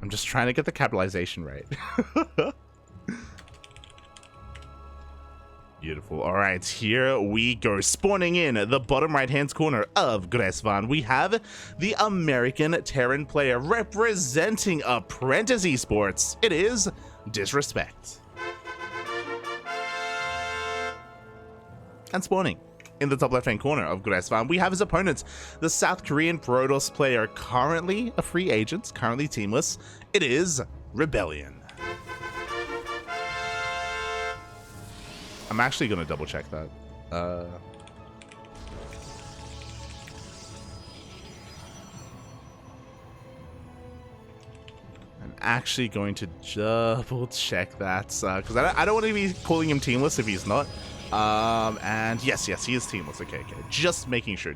I'm just trying to get the capitalization right. Beautiful. All right, here we go. Spawning in the bottom right-hand corner of Gresvan, we have the American Terran player representing Apprentice Esports. It is DisReSpeCT. And spawning in the top left-hand corner of Gresvan, we have his opponent, the South Korean Protoss player, currently a free agent, currently teamless. It is ReBellioN. I'm actually going to double check that. I'm actually going to double check that because I don't want to be calling him teamless if he's not. And yes, he is teamless. Okay. Just making sure.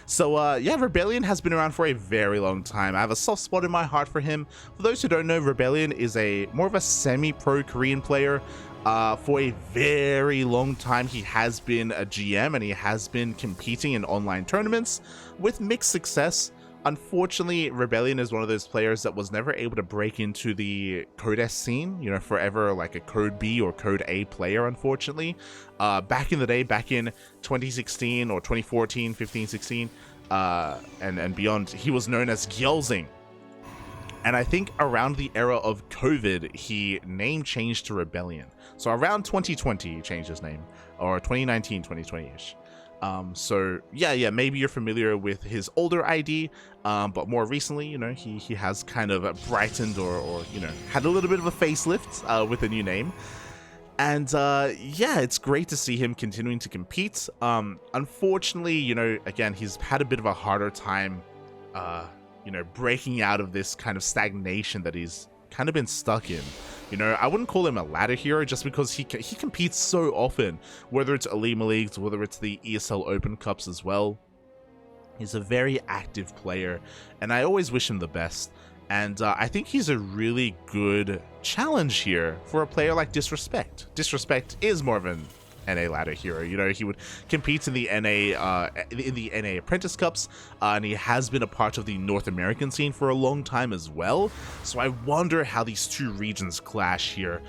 So, yeah, ReBellioN has been around for a very long time. I have a soft spot in my heart for him. For those who don't know, ReBellioN is more of a semi-pro Korean player. For a very long time, he has been a GM and he has been competing in online tournaments with mixed success. Unfortunately, ReBellioN is one of those players that was never able to break into the Code S scene, you know, forever like a Code B or Code A player, unfortunately. Back in the day, back in 2016 or 2014, 15, 16, and beyond, he was known as Gyelzing. And I think around the era of COVID, he name changed to ReBellioN. So around 2020, he changed his name, or 2019, 2020-ish. So yeah, maybe you're familiar with his older ID, but more recently, you know, he has kind of brightened or you know, had a little bit of a facelift with a new name. And yeah, it's great to see him continuing to compete. Unfortunately, you know, again, he's had a bit of a harder time, you know, breaking out of this kind of stagnation that he's kind of been stuck in. You know, I wouldn't call him a ladder hero just because he competes so often, whether it's Elima Leagues, whether it's the ESL Open Cups as well. He's a very active player, and I always wish him the best. And I think he's a really good challenge here for a player like DisReSpeCT. DisReSpeCT is more of an NA ladder hero. You know, he would compete in the NA Apprentice Cups, and he has been a part of the North American scene for a long time as well. So I wonder how these two regions clash here.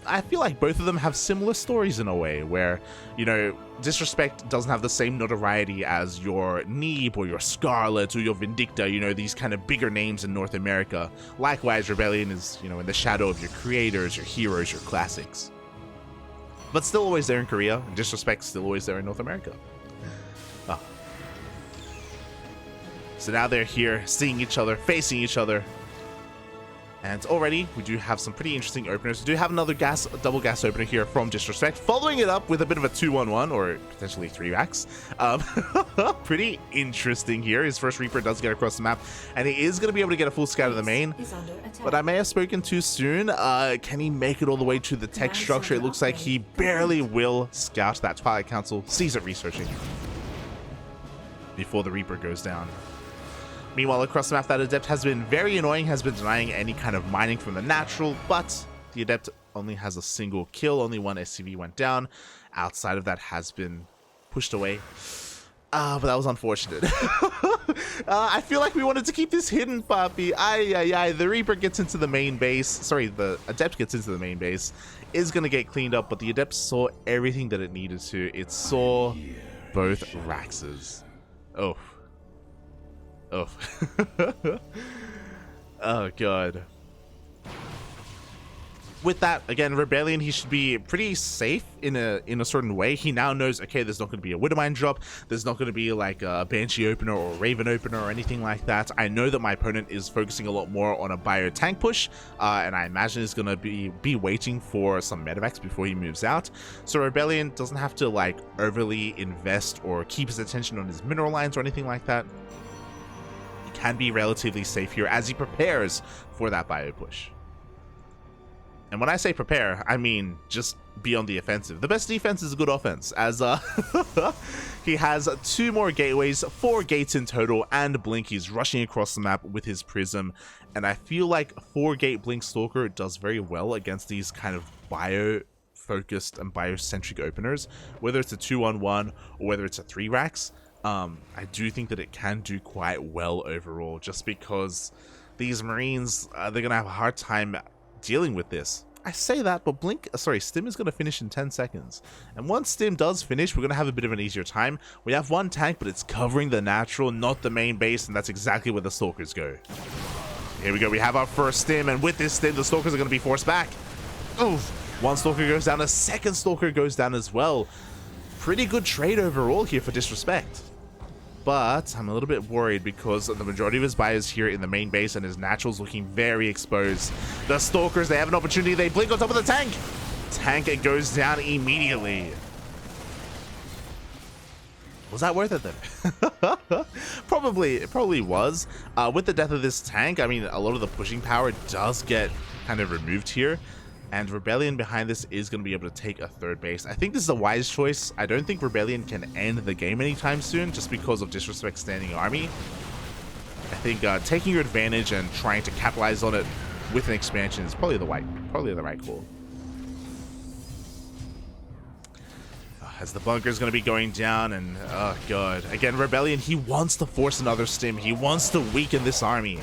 I feel like both of them have similar stories in a way, where, you know, DisReSpeCT doesn't have the same notoriety as your Neeb or your Scarlet or your Vindicta, you know, these kind of bigger names in North America. Likewise, ReBellioN is, you know, in the shadow of your creators, your heroes, your classics. But still always there in Korea, and DisReSpeCT still always there in North America. Oh. So now they're here, seeing each other, facing each other. And already, we do have some pretty interesting openers. We do have another double gas opener here from DisReSpeCT, following it up with a bit of a 2-1-1, or potentially 3-racks. Pretty interesting here. His first Reaper does get across the map, and he is going to be able to get a full scout of the main. But I may have spoken too soon. Can he make it all the way to the tech structure? It looks like he barely will scout that. Twilight Council sees it researching before the Reaper goes down. Meanwhile, across the map, that Adept has been very annoying, has been denying any kind of mining from the natural, but the Adept only has a single kill, only one SCV went down. Outside of that has been pushed away. But that was unfortunate. I feel like we wanted to keep this hidden, Papi. The Reaper gets into the main base. Sorry, the Adept gets into the main base. Is going to get cleaned up, but the Adept saw everything that it needed to. It saw both Raxes. Oh. Oh god. With that, again, ReBellioN, he should be pretty safe in a certain way. He now knows, okay, there's not going to be a Widowmine drop, there's not going to be like a Banshee opener or a Raven opener or anything like that. I know that my opponent is focusing a lot more on a bio tank push, and I imagine he's going to be waiting for some medevacs before he moves out. So ReBellioN doesn't have to like overly invest or keep his attention on his mineral lines or anything like that. Can be relatively safe here as he prepares for that bio push. And when I say prepare, I mean just be on the offensive. The best defense is a good offense, as he has 2 more gateways, 4 gates in total, and Blink. He's rushing across the map with his Prism, and I feel like 4-gate Blink Stalker does very well against these kind of bio-focused and bio-centric openers, whether it's a 2-on-1 or whether it's a 3-racks. I do think that it can do quite well overall, just because these Marines, they're going to have a hard time dealing with this. I say that, but Stim is going to finish in 10 seconds. And once Stim does finish, we're going to have a bit of an easier time. We have one tank, but it's covering the natural, not the main base, and that's exactly where the Stalkers go. Here we go, we have our first Stim, and with this Stim, the Stalkers are going to be forced back. Oof. One Stalker goes down, a second Stalker goes down as well. Pretty good trade overall here for DisReSpeCT. But I'm a little bit worried because the majority of his buy is here in the main base and his natural's looking very exposed. The Stalkers, they have an opportunity. They blink on top of the tank. Tank, it goes down immediately. Was that worth it then? It probably was. With the death of this tank, I mean, a lot of the pushing power does get kind of removed here. And ReBellioN behind this is going to be able to take a third base. I think this is a wise choice. I don't think ReBellioN can end the game anytime soon just because of DisReSpeCT's standing army. I think taking your advantage and trying to capitalize on it with an expansion is probably the right call. As the bunker is going to be going down, and oh god, again ReBellioN, he wants to force another Stim. He wants to weaken this army.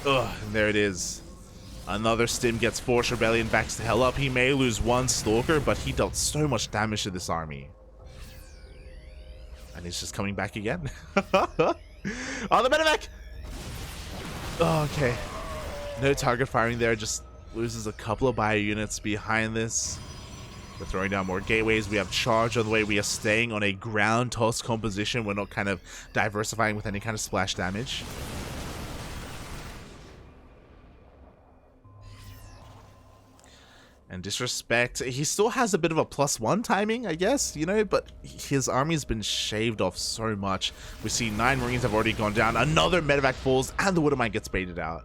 Ugh, and there it is. Another Stim gets forced. ReBellioN backs the hell up. He may lose one Stalker, but he dealt so much damage to this army. And he's just coming back again. Oh, the medevac! Oh, okay. No target firing there. Just loses a couple of bio units behind this. We're throwing down more gateways. We have charge on the way. We are staying on a ground toss composition. We're not kind of diversifying with any kind of splash damage. And DisReSpeCT, he still has a bit of a +1 timing, I guess, you know, but his army's been shaved off so much. We see 9 Marines have already gone down. Another medevac falls, and the Widowmine gets baited out.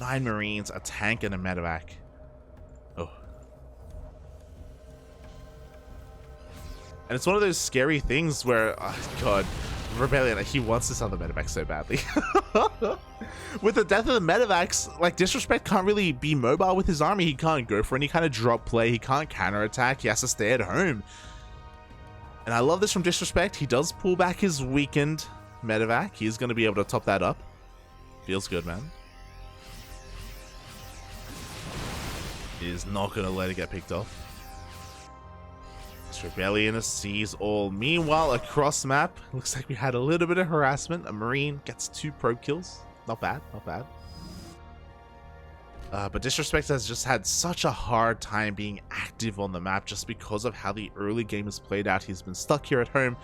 9 Marines, a tank, and a medevac. Oh. And it's one of those scary things where, oh god, ReBellioN, he wants this other medevac so badly. With the death of the medevacs, like, DisReSpeCT can't really be mobile with his army. He can't go for any kind of drop play. He can't counterattack. He has to stay at home. And I love this from DisReSpeCT. He does pull back his weakened medevac. He's going to be able to top that up. Feels good, man. He is not going to let it get picked off. ReBellioN sees all. Meanwhile, across map, looks like we had a little bit of harassment. A Marine gets 2 probe kills. Not bad, not bad. But DisReSpeCT has just had such a hard time being active on the map just because of how the early game has played out. He's been stuck here at home.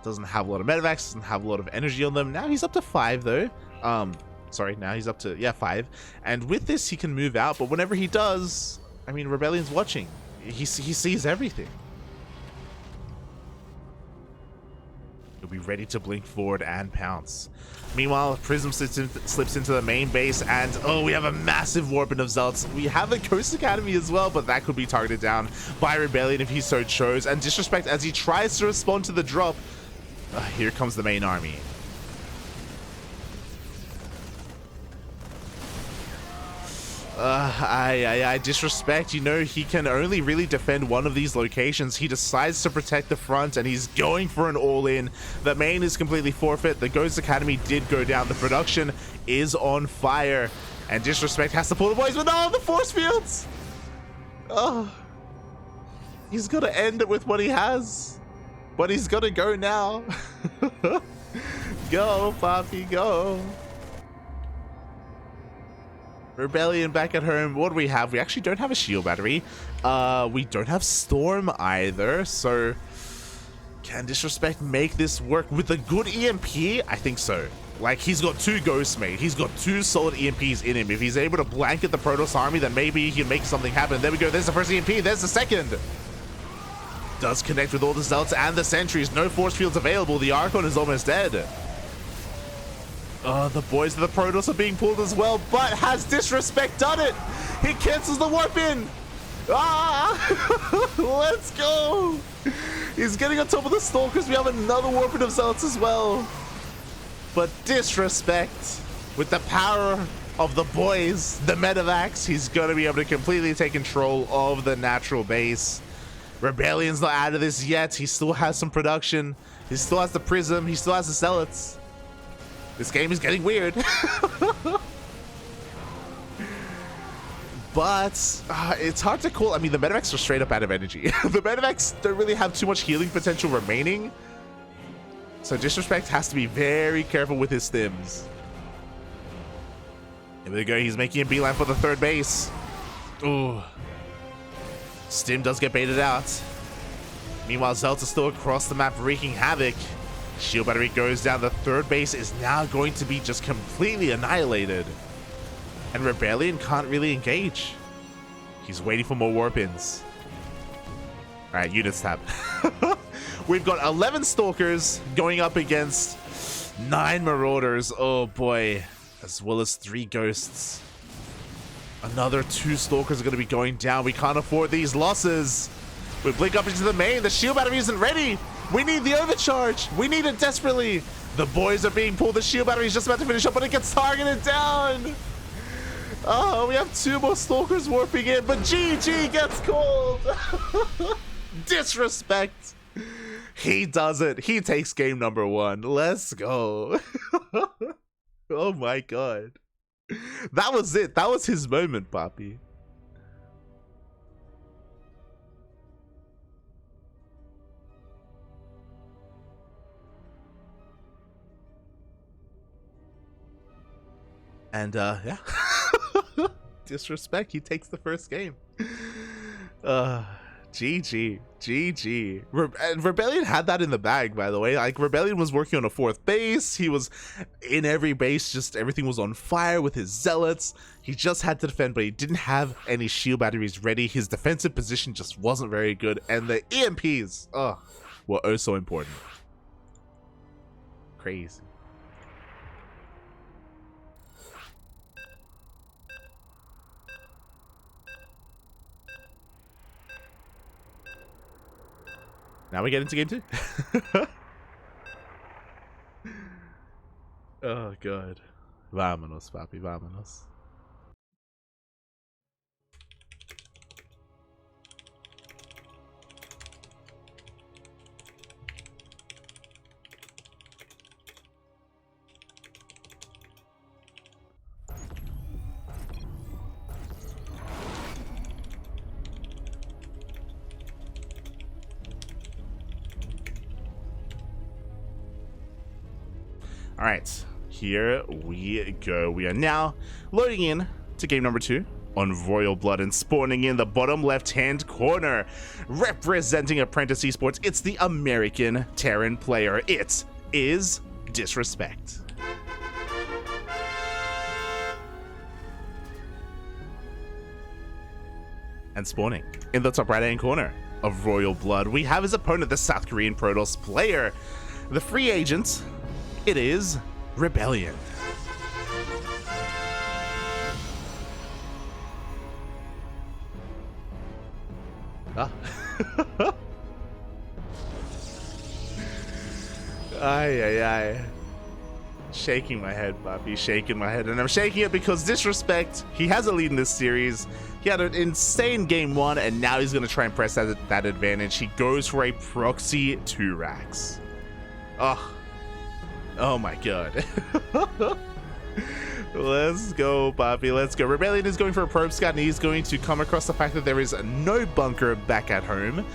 Doesn't have a lot of medevacs, doesn't have a lot of energy on them. Now he's up to 5 though. Sorry, now he's up to, yeah, 5. And with this, he can move out. But whenever he does, I mean, ReBellion's watching. He sees everything. He'll be ready to blink forward and pounce. Meanwhile, Prism slips into the main base, and oh, we have a massive warping of Zealots. We have the Coast Academy as well, but that could be targeted down by ReBellioN if he so chose. And DisReSpeCT, as he tries to respond to the drop, here comes the main army. DisReSpeCT, you know, he can only really defend one of these locations. He decides to protect the front, and he's going for an all-in. The main is completely forfeit. The Ghost Academy did go down. The production is on fire, and DisReSpeCT has to pull the boys, but no, the force fields! Oh, he's got to end it with what he has, but he's got to go now. Go, Poppy, go. ReBellioN back at home. What do we have? We actually don't have a shield battery. We don't have Storm either. So can DisReSpeCT make this work with a good EMP? I think so. Like, he's got 2 Ghosts made. He's got 2 solid EMPs in him. If he's able to blanket the Protoss army, then maybe he can make something happen. There we go. There's the first EMP. There's the second. Does connect with all the Zealots and the Sentries. No force fields available. The Archon is almost dead. The boys of the Protoss are being pulled as well, but has DisReSpeCT done it? He cancels the warp in. Let's go. He's getting on top of the Stalkers. We have another warp in of Zealots as well. But DisReSpeCT, with the power of the boys, the medevacs, he's going to be able to completely take control of the natural base. ReBellion's not out of this yet. He still has some production. He still has the Prism. He still has the Zealots. This game is getting weird. But it's hard to call. I mean, the medevacs are straight up out of energy. The medevacs don't really have too much healing potential remaining. So DisReSpeCT has to be very careful with his stims. Here we go. He's making a beeline for the third base. Ooh. Stim does get baited out. Meanwhile, Zelta's still across the map wreaking havoc. Shield battery goes down. The third base is now going to be just completely annihilated. And ReBellioN can't really engage. He's waiting for more warp-ins. Alright, units tab. We've got 11 Stalkers going up against 9 Marauders. Oh boy. As well as 3 Ghosts. Another 2 Stalkers are going to be going down. We can't afford these losses. We blink up into the main. The shield battery isn't ready. We need the overcharge. We need it desperately. The boys are being pulled. The shield battery is just about to finish up, but it gets targeted down. Oh, we have 2 more Stalkers warping in, but GG gets called. DisReSpeCT. He does it. He takes game number 1. Let's go. Oh my god. That was it. That was his moment, Papi. And yeah. DisReSpeCT, he takes the first game. GG. GG. And ReBellioN had that in the bag, by the way. Like, ReBellioN was working on a 4th base. He was in every base, just everything was on fire with his zealots. He just had to defend, but he didn't have any shield batteries ready. His defensive position just wasn't very good. And the EMPs, were oh so important. Crazy. Now we get into game 2. Oh god. Vámonos, papi, vámonos. All right, here we go. We are now loading in to game number 2 on Royal Blood and spawning in the bottom left-hand corner. Representing Apprentice Esports, it's the American Terran player. It is DisReSpeCT. And spawning in the top right-hand corner of Royal Blood, we have his opponent, the South Korean Protoss player. The free agent, it is ReBellioN. Ah. Ay. Shaking my head, Bobby, shaking my head. And I'm shaking it because DisReSpeCT, he has a lead in this series. He had an insane game 1, and now he's going to try and press that advantage. He goes for a proxy 2 racks. Oh my god. Let's go, Bobby. Let's go. ReBellioN is going for a probe scout, and he's going to come across the fact that there is no bunker back at home.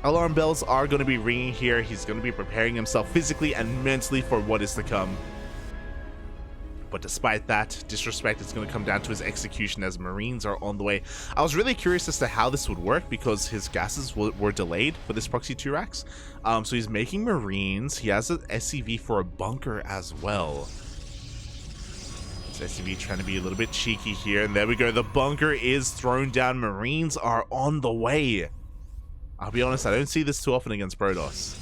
Alarm bells are going to be ringing here. He's going to be preparing himself physically and mentally for what is to come. But despite that, DisReSpeCT is going to come down to his execution as Marines are on the way. I was really curious as to how this would work because his gases were delayed for this proxy 2 racks. So he's making Marines. He has an SCV for a bunker as well. This SCV trying to be a little bit cheeky here. And there we go. The bunker is thrown down. Marines are on the way. I'll be honest, I don't see this too often against Protoss.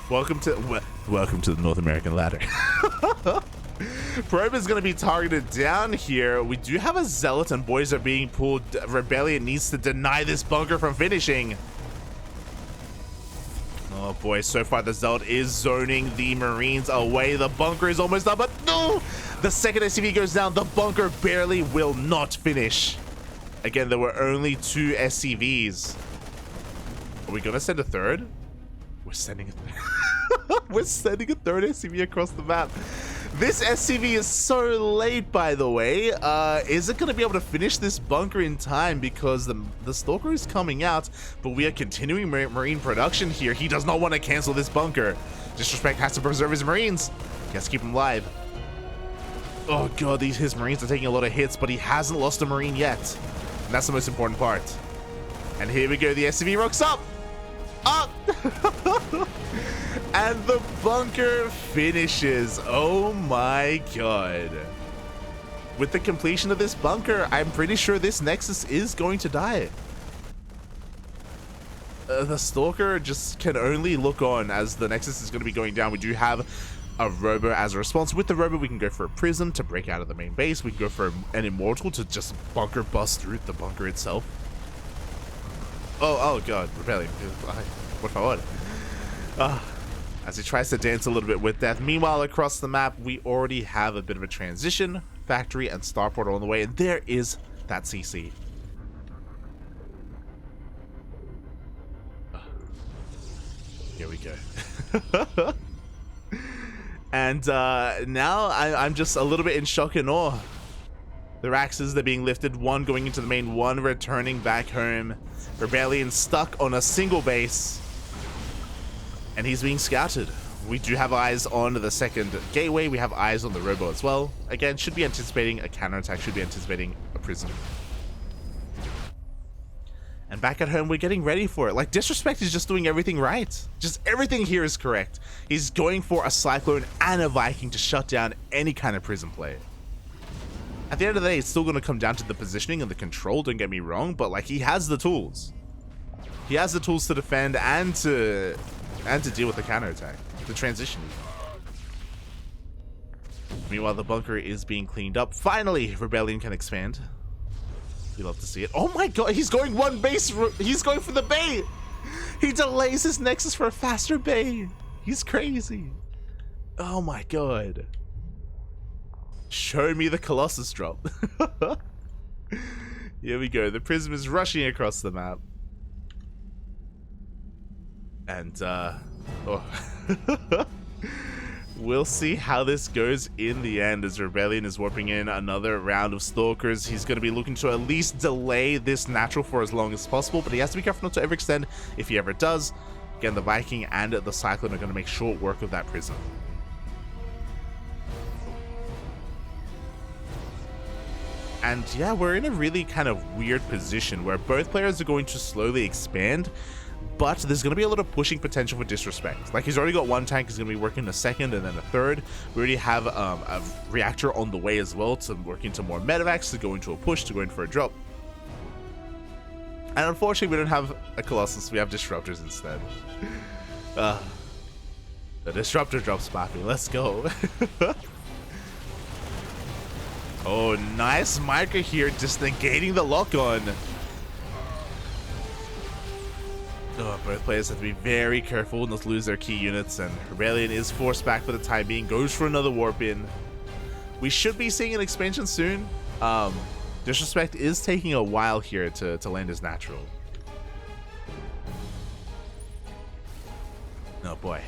Welcome to the North American ladder. Probe is going to be targeted down here. We do have a Zealot and boys are being pulled. ReBellioN needs to deny this bunker from finishing. Oh boy, so far the Zealot is zoning the Marines away. The bunker is almost done, but no! The second SCV goes down. The bunker barely will not finish. Again, there were only 2 SCVs. Are we going to send a third? We're sending a third. We're sending a third SCV across the map. This SCV is so late, by the way. Is it going to be able to finish this bunker in time? Because the Stalker is coming out, but we are continuing Marine production here. He does not want to cancel this bunker. DisReSpeCT has to preserve his Marines. He has to keep them alive. Oh god, his Marines are taking a lot of hits, but he hasn't lost a Marine yet. And that's the most important part. And here we go, the SCV rocks up! Up! And the bunker finishes. Oh my god. With the completion of this bunker, I'm pretty sure this Nexus is going to die. The Stalker just can only look on as the Nexus is going to be going down. We do have a Robo as a response. With the Robo, we can go for a Prism to break out of the main base. We can go for an Immortal to just bunker bust through the bunker itself. Oh god, ReBellioN. What forward. As he tries to dance a little bit with death. Meanwhile, across the map, we already have a bit of a transition. Factory and Starport on the way, and there is that CC. Here we go. And now I'm just a little bit in shock and awe. The Raxes, they're being lifted, one going into the main, one returning back home. ReBellioN stuck on a single base, and he's being scouted. We do have eyes on the second gateway. We have eyes on the Robo as well. Again, should be anticipating a counterattack, should be anticipating a Prism. And back at home, we're getting ready for it. Like, DisReSpeCT is just doing everything right. Just everything here is correct. He's going for a Cyclone and a Viking to shut down any kind of Prism play. At the end of the day, it's still going to come down to the positioning and the control, don't get me wrong, but like, he has the tools. He has the tools to defend and to deal with the counterattack, the transition. Meanwhile, the bunker is being cleaned up. Finally, ReBellioN can expand. We love to see it. Oh my god, he's going one base. He's going for the bay. He delays his Nexus for a faster bay. He's crazy. Oh my god. Show me the Colossus drop. Here we go. The Prism is rushing across the map. And, we'll see how this goes in the end as ReBellioN is warping in another round of Stalkers. He's going to be looking to at least delay this natural for as long as possible, but he has to be careful not to overextend if he ever does. Again, the Viking and the Cyclone are going to make short work of that Prism. And yeah, we're in a really kind of weird position where both players are going to slowly expand, but there's going to be a lot of pushing potential for DisReSpeCT. Like, he's already got one tank, he's going to be working a second and then a third. We already have a reactor on the way as well to work into more medevacs, to go into a push, to go in for a drop. And unfortunately, we don't have a Colossus, we have Disruptors instead. The Disruptor drops, Papi, let's go. Oh, nice micro here, just negating the lock-on. Oh, both players have to be very careful not to lose their key units, and ReBellioN is forced back for the time being, goes for another warp in. We should be seeing an expansion soon. DisReSpeCT is taking a while here to land his natural. Oh boy.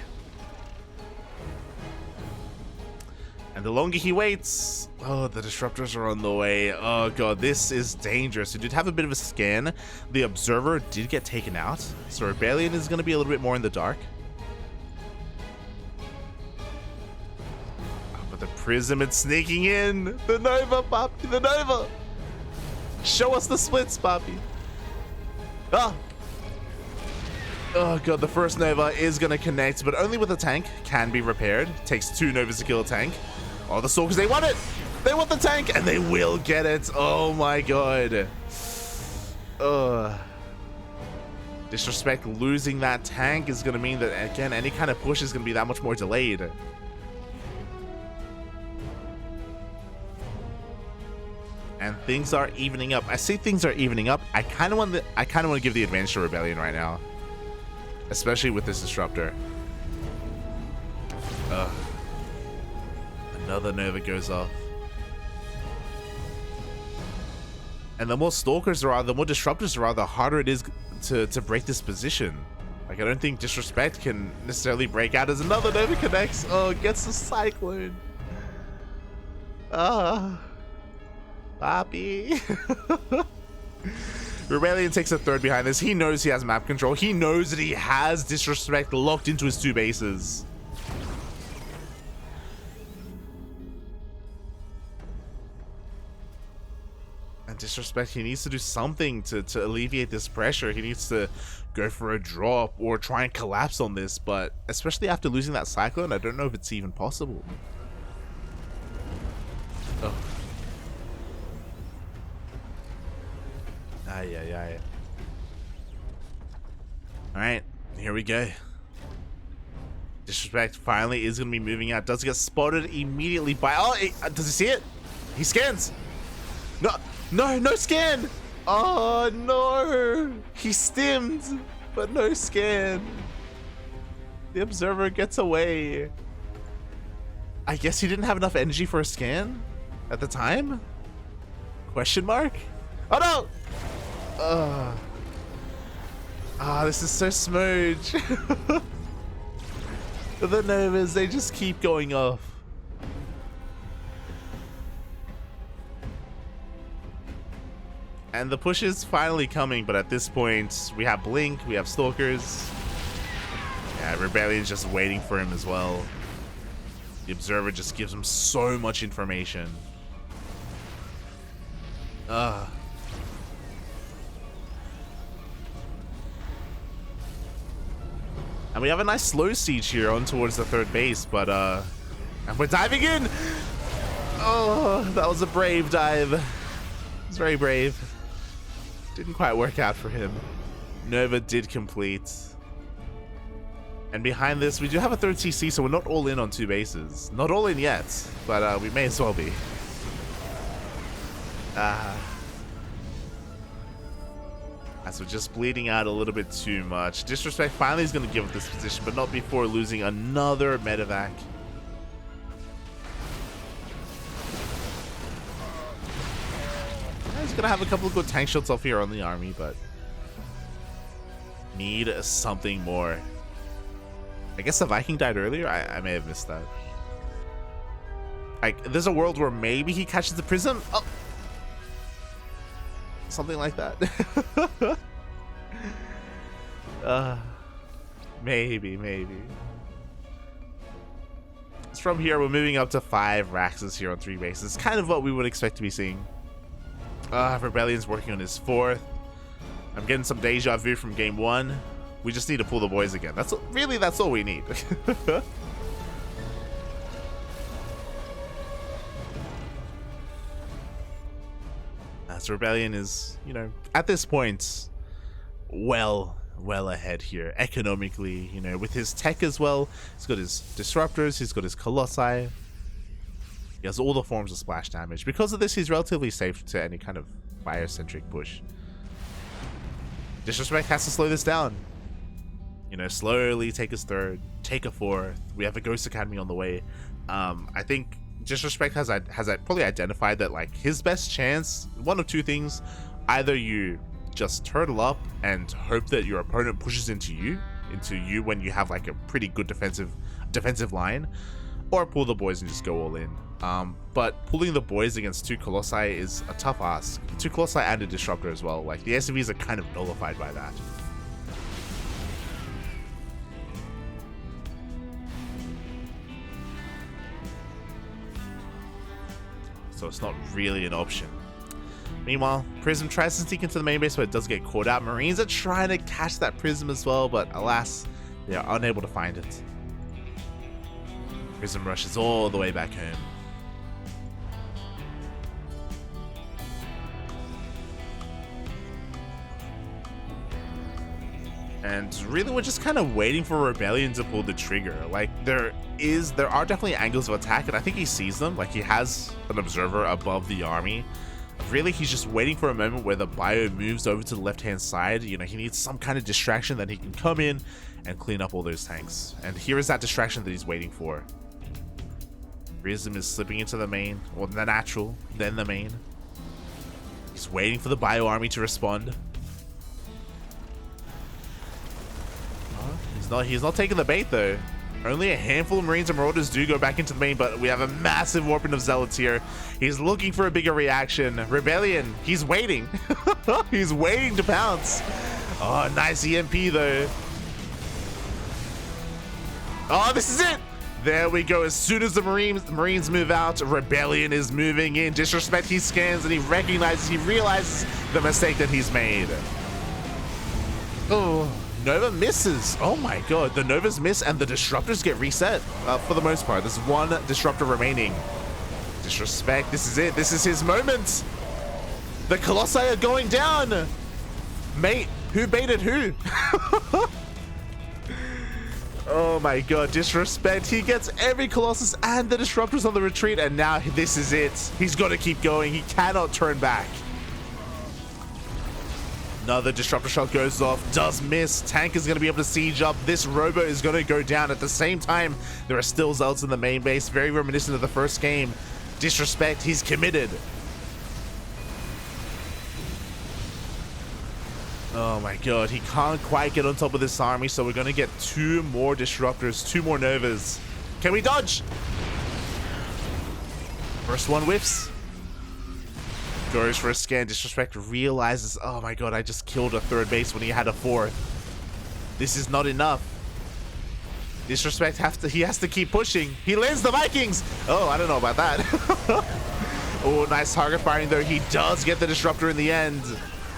And the longer he waits, oh, the Disruptors are on the way. Oh god, this is dangerous. We did have a bit of a scan. The Observer did get taken out, so ReBellioN is going to be a little bit more in the dark. Oh, but the Prism, it's sneaking in. The Nova, Papi, the Nova. Show us the splits, Papi. Ah. Oh god, the first Nova is going to connect, but only with a tank. Can be repaired. Takes 2 Novas to kill a tank. Oh, the Stalkers, they want it! They want the tank, and they will get it! Oh my god. DisReSpeCT losing that tank is going to mean that, again, any kind of push is going to be that much more delayed. And things are evening up. I say things are evening up. I kind of want to give the advantage to ReBellioN right now. Especially with this Disruptor. Another Nova goes off. And the more Stalkers there are, the more Disruptors there are, the harder it is to break this position. Like, I don't think DisReSpeCT can necessarily break out as another Nova connects. Oh, gets the Cyclone. Papi. ReBellioN takes a third behind this. He knows he has map control. He knows that he has DisReSpeCT locked into his 2 bases. And DisReSpeCT, he needs to do something to alleviate this pressure. He needs to go for a drop or try and collapse on this, but especially after losing that Cyclone, I don't know if it's even possible. Oh. Ay. Alright, here we go. DisReSpeCT finally is going to be moving out. Does get spotted immediately by... Oh, does he see it? He scans. No scan. Oh, no. He stimmed, but no scan. The observer gets away. I guess he didn't have enough energy for a scan at the time? Question mark? Oh, no. This is so smooth. The Novas, they just keep going off. And the push is finally coming, but at this point, we have Blink, we have Stalkers. Yeah, ReBellion's just waiting for him as well. The Observer just gives him so much information. And we have a nice slow siege here on towards the 3rd base, but and we're diving in. Oh, that was a brave dive. It was very brave. Didn't quite work out for him. Nova did complete. And behind this, we do have a 3rd CC, so we're not all in on 2 bases. Not all in yet, but we may as well be. As we're just bleeding out a little bit too much. DisReSpeCT finally is going to give up this position, but not before losing another medevac. He's going to have a couple of good tank shots off here on the army, but need something more. I guess the Viking died earlier? I may have missed that. Like, there's a world where maybe he catches the prism? Oh! Something like that. Maybe. So from here, we're moving up to 5 Raxes here on 3 bases. Kind of what we would expect to be seeing. ReBellion's working on his 4th. I'm getting some deja vu from game 1. We just need to pull the boys again. That's all we need. So ReBellioN is, you know, at this point, well ahead here economically. You know, with his tech as well. He's got his disruptors. He's got his colossi. He has all the forms of splash damage. Because of this, he's relatively safe to any kind of biocentric push. DisReSpeCT has to slow this down. You know, slowly take his 3rd, take a 4th. We have a Ghost Academy on the way. I think DisReSpeCT has probably identified that, like, his best chance, one of 2 things: either you just turtle up and hope that your opponent pushes into you when you have like a pretty good defensive line, or pull the boys and just go all in. But pulling the boys against 2 colossi is a tough ask. 2 colossi and a disruptor as well. Like, the SCVs are kind of nullified by that. So it's not really an option. Meanwhile, Prism tries to sneak into the main base, but it does get caught out. Marines are trying to catch that Prism as well, but alas, they are unable to find it. Prism rushes all the way back home. And really, we're just kind of waiting for ReBellioN to pull the trigger. Like, there are definitely angles of attack, and I think he sees them. Like, he has an observer above the army. Really, he's just waiting for a moment where the bio moves over to the left-hand side. You know, he needs some kind of distraction that he can come in and clean up all those tanks. And here is that distraction that he's waiting for. Prism is slipping into the main, or the natural, then the main. He's waiting for the bio army to respond. He's not taking the bait though. Only a handful of Marines and Marauders do go back into the main, but we have a massive warping of Zealots here. He's looking for a bigger reaction. ReBellioN, he's waiting. He's waiting to pounce. Oh, nice EMP though. Oh, this is it. There we go. As soon as the Marines move out, ReBellioN is moving in. DisReSpeCT, he scans and he realizes the mistake that he's made. Oh, Nova misses. Oh my god, the Novas miss and the Disruptors get reset for the most part. There's one Disruptor remaining. DisReSpeCT, this is it. This is his moment. The Colossi are going down. Mate, who baited who? Oh my god, DisReSpeCT, he gets every Colossus and the Disruptors on the retreat, and now this is it. He's got to keep going. He cannot turn back. Another Disruptor shot goes off, does miss. Tank is going to be able to siege up. This Robo is going to go down. At the same time, there are still Zealots in the main base, very reminiscent of the first game. DisReSpeCT, he's committed. Oh my god, he can't quite get on top of this army, so we're going to get 2 more Disruptors, 2 more Novas. Can we dodge? First one whiffs. Goes for a scan. DisReSpeCT realizes, oh my god, I just killed a 3rd base when he had a 4th. This is not enough. DisReSpeCT he has to keep pushing. He lands the Vikings. Oh, I don't know about that. Oh, nice target firing though. He does get the Disruptor in the end.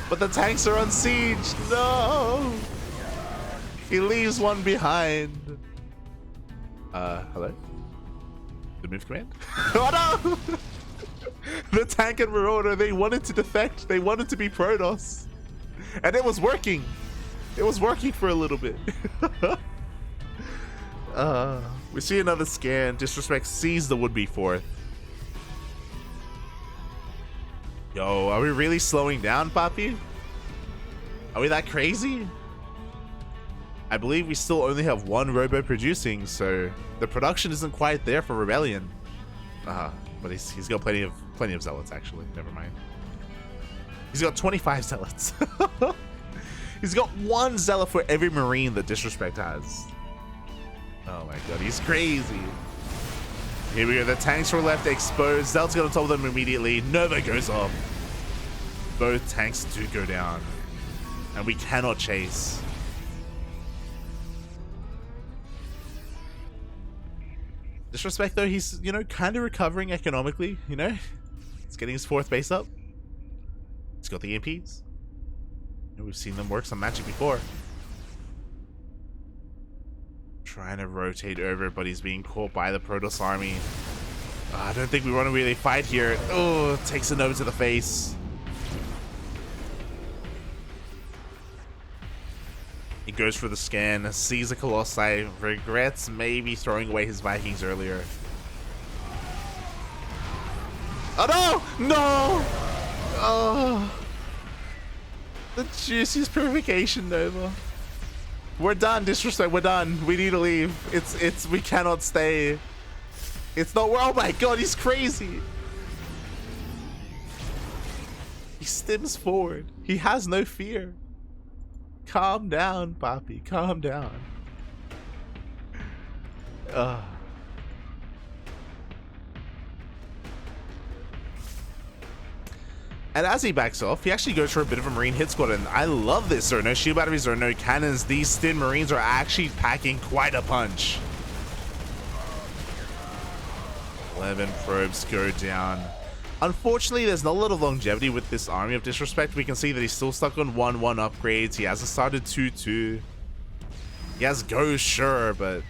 But the tanks are on siege. No. He leaves one behind. Hello? The move command? Oh no! The tank and Marauder, they wanted to defect. They wanted to be Protoss. And it was working. It was working for a little bit. We see another scan. DisReSpeCT sees the would-be 4th. Yo, are we really slowing down, Papi? Are we that crazy? I believe we still only have 1 Robo producing, so the production isn't quite there for ReBellioN. But he's got plenty of Zealots, actually. Never mind. He's got 25 Zealots. He's got 1 Zealot for every Marine that DisReSpeCT has. Oh my god, he's crazy. Here we go. The tanks were left exposed. Zealots got on top of them immediately. Nova goes off. Both tanks do go down. And we cannot chase. DisReSpeCT though, he's, you know, kind of recovering economically, you know? He's getting his 4th base up. He's got the EMPs. And we've seen them work some magic before. Trying to rotate over, but he's being caught by the Protoss army. I don't think we want to really fight here. Oh, takes a Nova to the face. He goes for the scan, sees a Colossi, regrets maybe throwing away his Vikings earlier. Oh no! No! Oh. The juiciest purification Nova. We're done, DisReSpeCT, we're done. We need to leave. We cannot stay. It's not, oh my god, he's crazy. He stims forward. He has no fear. Calm down, Papi, calm down. And as he backs off, he actually goes for a bit of a Marine hit squad, and I love this. There are no shield batteries, there are no cannons. These Stin Marines are actually packing quite a punch. 11 probes go down. Unfortunately, there's not a lot of longevity with this army of DisReSpeCT. We can see that he's still stuck on 1-1 upgrades. He hasn't started 2-2. He has Go, sure, but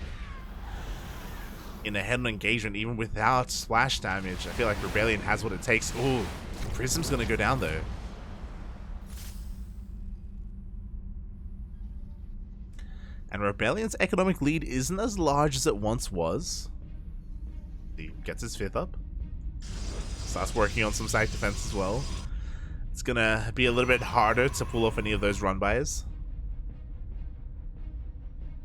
in a head-on engagement, even without splash damage, I feel like ReBellioN has what it takes. Ooh, Prism's gonna go down though. And ReBellion's economic lead isn't as large as it once was. He gets his 5th up. Starts working on some side defense as well. It's gonna be a little bit harder to pull off any of those run-bys.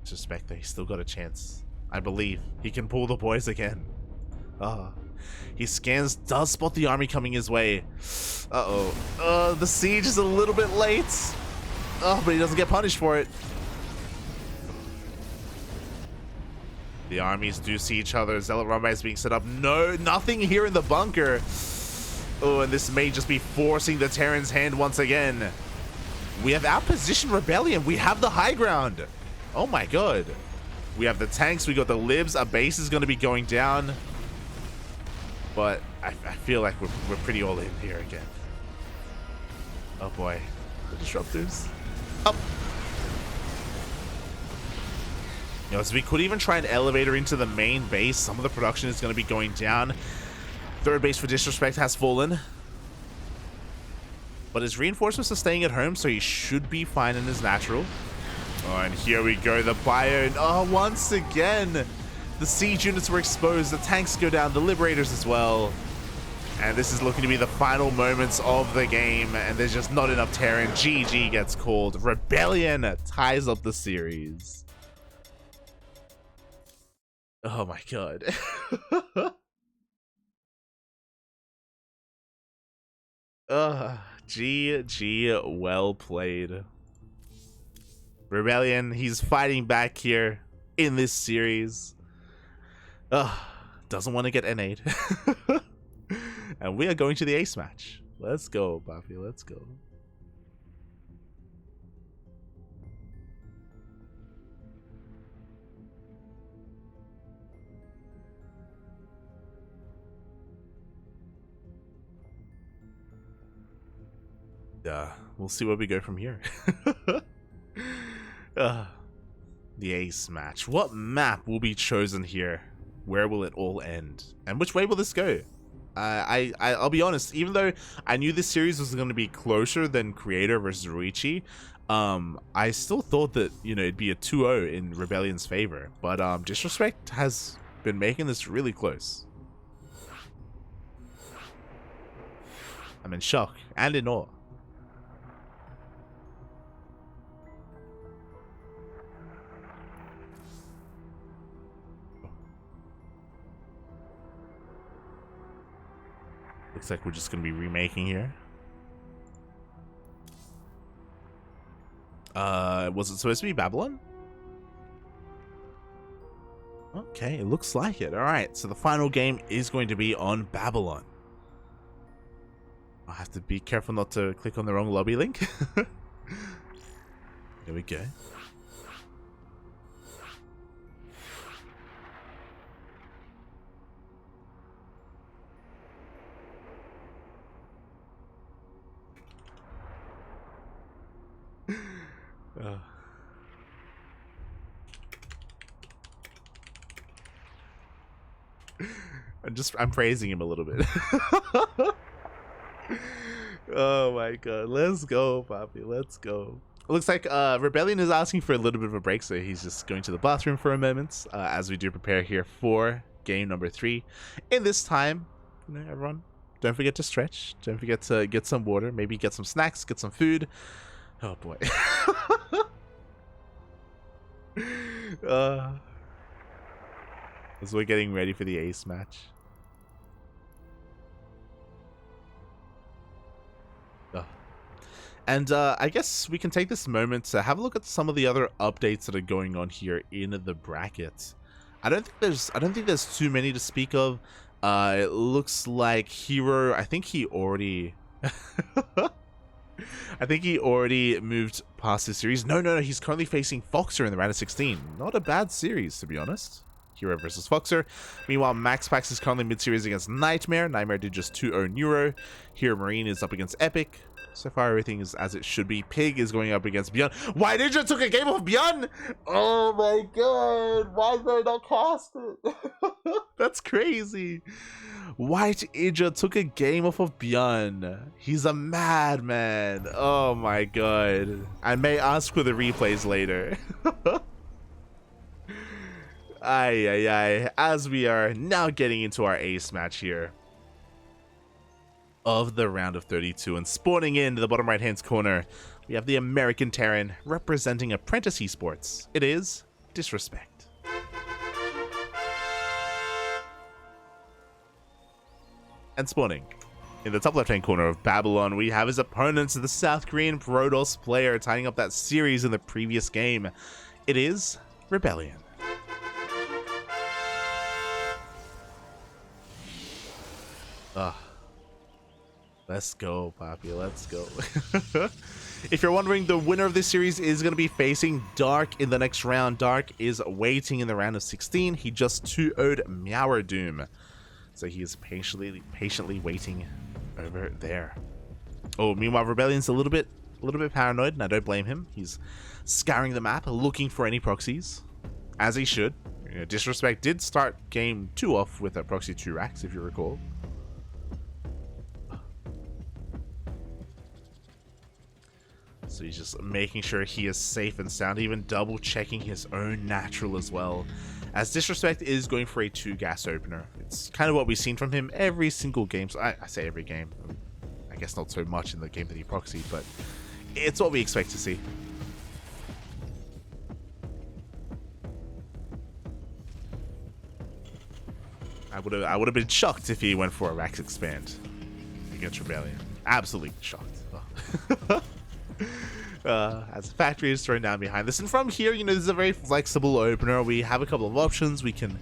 DisReSpeCT, he's still got a chance. I believe he can pull the boys again. He scans, does spot the army coming his way. The siege is a little bit late. But he doesn't get punished for it. The armies do see each other. Zealot Runway is being set up. No, nothing here in the bunker. Oh, and this may just be forcing the Terran's hand once again. We have outpositioned ReBellioN. We have the high ground. Oh my god. We have the tanks. We got the libs. Our base is going to be going down. But I feel like we're pretty all in here again. Oh boy. The disruptors. Up. You know, so we could even try an elevator into the main base. Some of the production is going to be going down. Third base for DisReSpeCT has fallen. But his reinforcements are staying at home, so he should be fine in his natural. Oh, and here we go. The bio. Oh, once again. The siege units were exposed. The tanks go down. The liberators as well. And this is looking to be the final moments of the game. And there's just not enough Terran. GG gets called. ReBellioN ties up the series. Oh my god. GG, well played. ReBellioN, he's fighting back here in this series. Doesn't want to get NA'd. And we are going to the ace match. Let's go, Buffy, let's go. We'll see where we go from here. The ace match. What map will be chosen here? Where will it all end? And which way will this go? I'll be honest, even though I knew this series was going to be closer than Creator versus Ruichi, I still thought that, you know, it'd be a 2-0 in ReBellion's favor. But DisReSpeCT has been making this really close. I'm in shock and in awe. Looks like we're just going to be remaking here. Was it supposed to be Babylon? Okay, it looks like it. Alright, so the final game is going to be on Babylon. I have to be careful not to click on the wrong lobby link. There we go. I'm praising him a little bit. Oh my god, let's go, Poppy, let's go. It looks like ReBellioN is asking for a little bit of a break, so he's just going to the bathroom for a moment as we do prepare here for game number 3. In this time, you know, everyone, don't forget to stretch, don't forget to get some water, maybe get some snacks, get some food. Oh boy. As we're getting ready for the ace match. And I guess we can take this moment to have a look at some of the other updates that are going on here in the bracket. I don't think there's too many to speak of. It looks like Hero, I think he already moved past his series. No, he's currently facing Foxer in the round of 16. Not a bad series, to be honest. Hero versus Foxer. Meanwhile, MaxPax is currently mid-series against Nightmare. Nightmare did just 2-0 Neuro. Hero Marine is up against Epic. So far, everything is as it should be. Pig is going up against Beyond. Why Ninja took a game off Beyond? Oh my god. Why did they not cast it? That's crazy. White Idra took a game off of Beyond. He's a madman. Oh my god. I may ask for the replays later. Ay. As we are now getting into our ace match here of the round of 32, and spawning in the bottom right hand corner, we have the American Terran representing Apprentice Esports. It is DisReSpeCT. And spawning in the top left hand corner of Babylon, we have his opponents, the South Korean Protoss player, tying up that series in the previous game. It is ReBellioN. Ugh. Let's go, Poppy. Let's go. If you're wondering, the winner of this series is going to be facing Dark in the next round. Dark is waiting in the round of 16. He just 2-0'd Meower Doom. So he is patiently waiting over there. Oh, meanwhile, ReBellion's a little bit paranoid, and I don't blame him. He's scouring the map, looking for any proxies, as he should. You know, DisReSpeCT did start game 2 off with a proxy 2 racks, if you recall. So he's just making sure he is safe and sound, even double checking his own natural as well. As DisReSpeCT is going for a 2 gas opener. It's kind of what we've seen from him every single game. So I say every game. I guess not so much in the game that he proxied, but it's what we expect to see. I would have been shocked if he went for a Rax expand against ReBellioN. Absolutely shocked. Oh. As the factory is thrown down behind this, and from here, you know, this is a very flexible opener. We have a couple of options. We can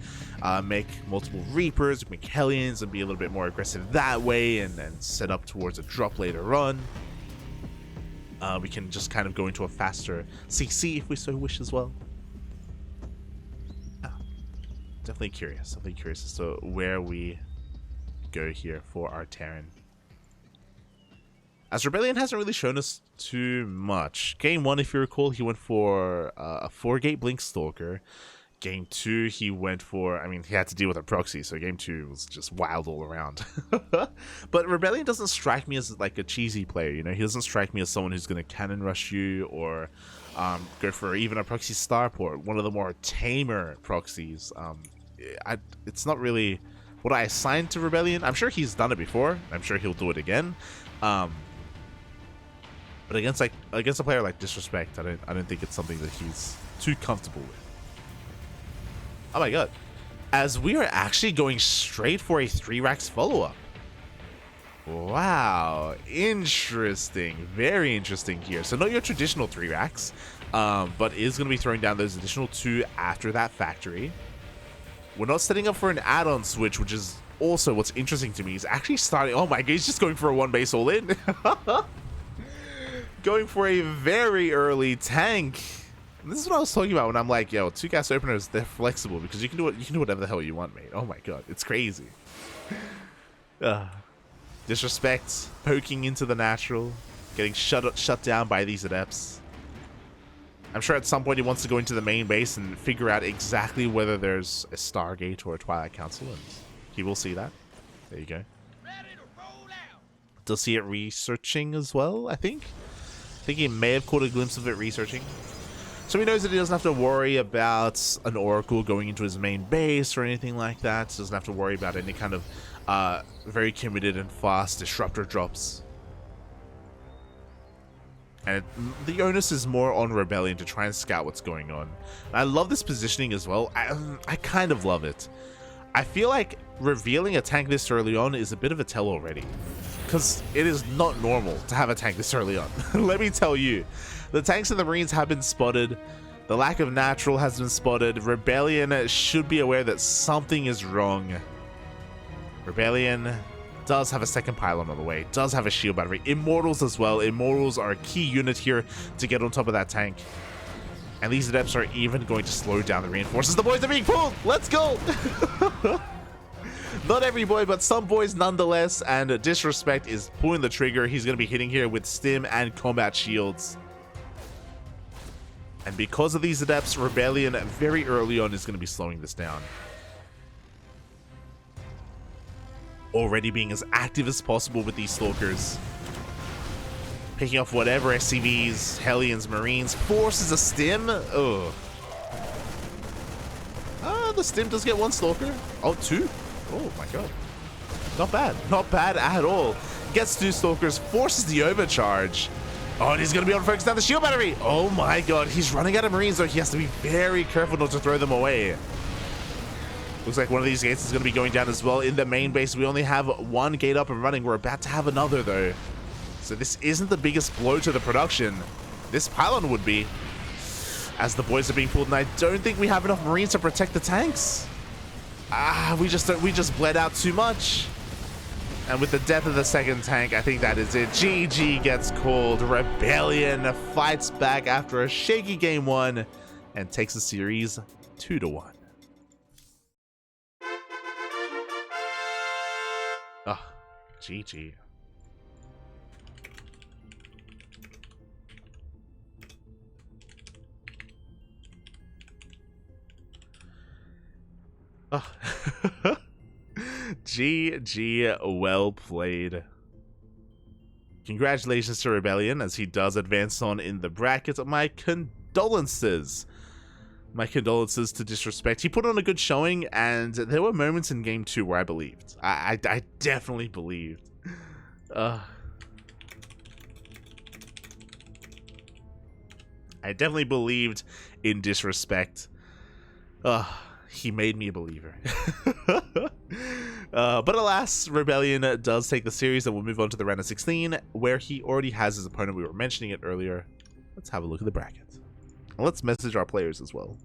make multiple Reapers, make Hellions, and be a little bit more aggressive that way, and then set up towards a drop later on. We can just kind of go into a faster CC if we so wish as well. Definitely curious as to where we go here for our Terran. As ReBellioN hasn't really shown us too much. Game 1, if you recall, he went for a 4-gate Blink Stalker. Game 2, he went for, I mean, he had to deal with a proxy, so Game 2 was just wild all around. But ReBellioN doesn't strike me as like a cheesy player, you know? He doesn't strike me as someone who's going to cannon rush you or go for even a proxy starport, one of the more tamer proxies. It's not really what I assigned to ReBellioN. I'm sure he's done it before. I'm sure he'll do it again. But against a player like DisReSpeCT, I don't think it's something that he's too comfortable with. Oh my god. As we are actually going straight for a 3 racks follow-up. Wow. Interesting. Very interesting here. So not your traditional 3 racks, but is going to be throwing down those additional 2 after that factory. We're not setting up for an add-on switch, which is also what's interesting to me. He's actually starting... Oh my god, he's just going for a 1 base all-in. Going for a very early tank. And this is what I was talking about when I'm like, yo, 2 gas openers, they're flexible because you can do whatever the hell you want, mate. Oh my god, it's crazy. DisReSpeCT poking into the natural, getting shut down by these adepts. I'm sure at some point he wants to go into the main base and figure out exactly whether there's a Stargate or a Twilight Council, and he will see that. There you go. Does see it researching as well, I think. I think he may have caught a glimpse of it researching. So he knows that he doesn't have to worry about an Oracle going into his main base or anything like that. He doesn't have to worry about any kind of very committed and fast disruptor drops. And the onus is more on ReBellioN to try and scout what's going on. And I love this positioning as well. I kind of love it. I feel like revealing a tank this early on is a bit of a tell already. Because it is not normal to have a tank this early on. Let me tell you. The tanks and the Marines have been spotted. The lack of natural has been spotted. ReBellioN should be aware that something is wrong. ReBellioN does have a second pylon on the way. Does have a shield battery. Immortals as well. Immortals are a key unit here to get on top of that tank. And these adepts are even going to slow down the reinforcements. The boys are being pulled! Let's go! Not every boy, but some boys nonetheless. And DisReSpeCT is pulling the trigger. He's going to be hitting here with stim and combat shields. And because of these adepts, ReBellioN very early on is going to be slowing this down. Already being as active as possible with these Stalkers. Picking off whatever SCVs, Hellions, Marines. Forces a stim. Ugh. The stim does get 1 Stalker. Oh, 2. Oh my god. Not bad. Not bad at all. Gets 2 Stalkers. Forces the overcharge. Oh, and he's going to be able to focus down the shield battery. Oh my god. He's running out of Marines, so he has to be very careful not to throw them away. Looks like one of these gates is going to be going down as well. In the main base, we only have 1 gate up and running. We're about to have another, though. So this isn't the biggest blow to the production. This pylon would be, as the boys are being pulled, and I don't think we have enough Marines to protect the tanks. We just bled out too much. And with the death of the second tank, I think that is it. GG gets called. ReBellioN fights back after a shaky game 1 and takes the series 2-1. Oh, GG. Oh. GG, well played. Congratulations to ReBellioN as he does advance on in the bracket. My condolences. My condolences to DisReSpeCT. He put on a good showing, and there were moments in game 2 where I believed. I definitely believed. I definitely believed in DisReSpeCT. He made me a believer. But alas, ReBellioN does take the series, and we'll move on to the round of 16, where he already has his opponent. We were mentioning it earlier. Let's have a look at the bracket. And let's message our players as well.